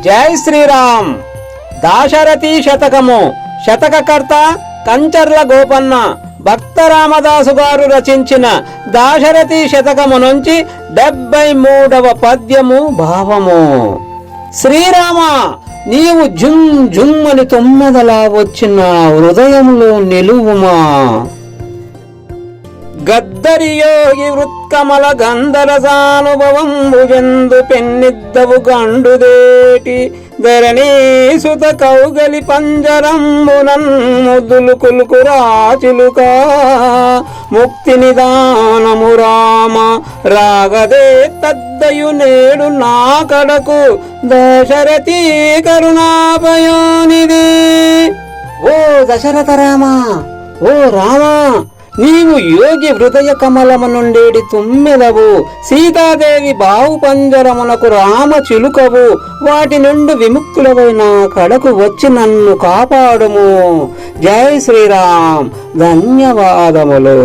జై శ్రీరామ్. దాశరథి శతకము. శతకకర్త కంచర్ల గోపన్న. భక్త రామదాసు గారు రచించిన దాశరథి శతకము నుంచి 73వ పద్యము భావము. శ్రీరామ, నీవు జుమ్ జుమ్మని తొమ్మెదలా వచ్చిన హృదయంలో నిలువుమా. గద్దరి యోగి వృత్కమల గంధరసానుభవం భుజందు పెన్నిద్దవు గండుదేటి ధరణీ సుత కౌగలి పంజరంబునన్ ముద్దులు కులుకురాచిలుక ముక్తి నిదానము రామ రాగదే తద్దయు నేడు నా కడకు దశరథి కరుణాపయోనిది. ఓ దశరథ రామ, ఓ రామా, నీవు యోగి హృదయ కమలము నుండేడి తుమ్మెదవు. సీతాదేవి బావు పంజరమునకు రామ చిలుకవు. వాటి నుండి విముక్తులవైన కడకు వచ్చి నన్ను కాపాడుము. జై శ్రీరామ్. ధన్యవాదములు.